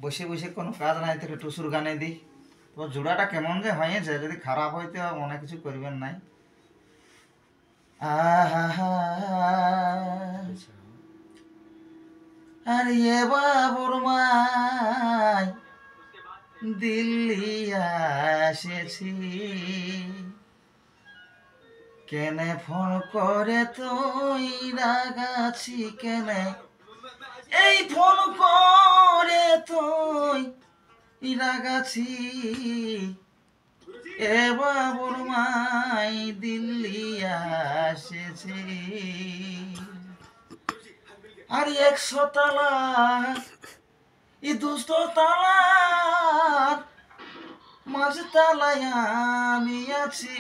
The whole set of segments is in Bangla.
বসে বসে কোনো কাজ নাই থেকে টুসুর গানে দিই। তো জোড়াটা কেমন যে হয়েছে, যদি খারাপ হইতে মনে কিছু করবেন নাই। আহা আর এ বাবুর মাই দিল্লি আসেছি, কেনে ফোন করে তুই রাগাছি কেনে, এই ফোন করে তুই রাগাছি, এ বাবুর মাই দিল্লি আসেছি। আর 100 তালা ই 200 তালার মাঝ তালায় আমি আছি,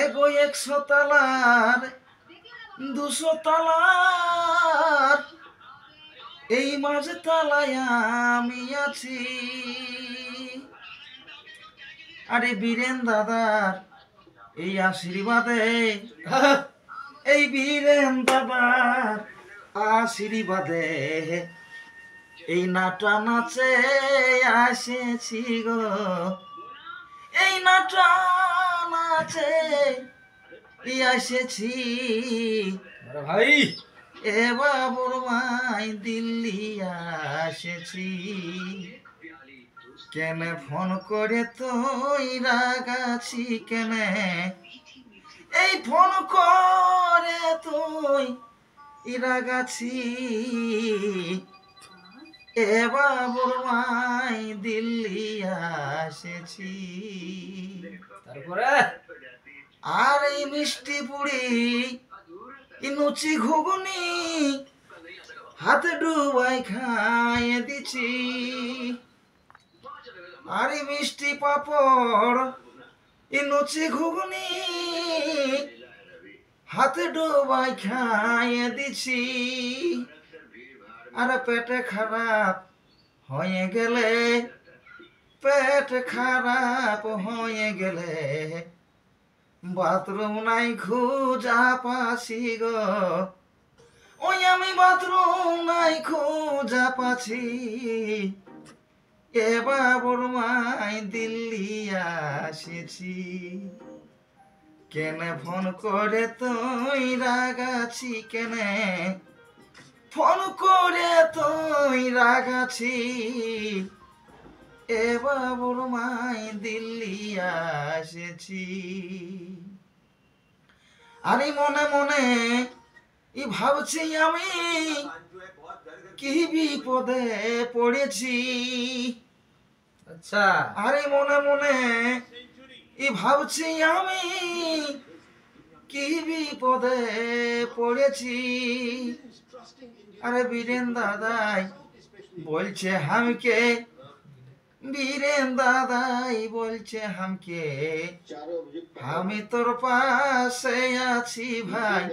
এগো 100 তালার 200 তালার এই মাঝ তালায় আমি আছি। আরে বীরেন দাদার এই আশীর্বাদে, এই বীরেন দাদার আশীর্বাদে এই নাটা নাচে আসেছি গো, এই নাটা নাচে আসেছি ভাই, এ বাবুর মাই দিল্লি আসেছি, কেনে ফোন করে তুই রাগাছি কেনে, এই ফোন করে তুই রাগাছি, এ বাবুর মাই দিল্লি আসেছি। তারপরে আর এই মিষ্টি পুরি লুচি ঘুগনি হাতে ডুবাই খাইয়ে দিছি, আর এই মিষ্টি পাপড় লুচি ঘুগনি হাতে ডুবাই খাইয়ে দিছি। আর পেটে খারাপ হয়ে গেলে, পেট খারাপ হয়ে গেলে বাথরুম নাই খুঁজা পাছি গো, ওই আমি বাথরুম নাই খুঁজা পাছি, এ বাবুর মাই দিল্লি আসেছি, কেনে ফোন করে তুই রাগাছি কেনে, ফোন করে তুই রাগাছি, এ বাবুর মাই দিল্লি আসেছি। আরে মনে মনে ই ভাবছি আমি কি বিপদে পড়েছি, আচ্ছা আরে মনে মনে ই ভাবছি আমি কি বিপদে পড়েছি। আরে বীরেন দাদাই বলছে হামকে, বীরেন দাদাই বলছে হামকে, আমি তোর পাশে আছি ভাই,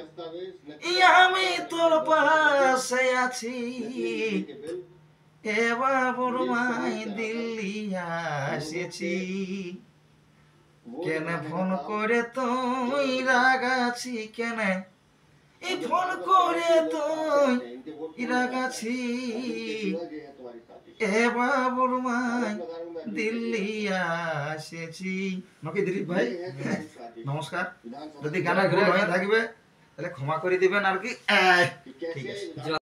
আমি তোর পাশে আছি, এ বাবুর মাই দিল্লি আসেছি, কেনে ফোন করে তুই রাগাছি কেনে, এই ফোন করে তুই রাগাছি, এ বাবুর মাই দিল্লি আসেছি। নাকি দিলীপ ভাই নমস্কার, যদি গানা ভুল হয়ে থাকবে তাহলে ক্ষমা করে দিবেন আর কি। ঠিক আছে।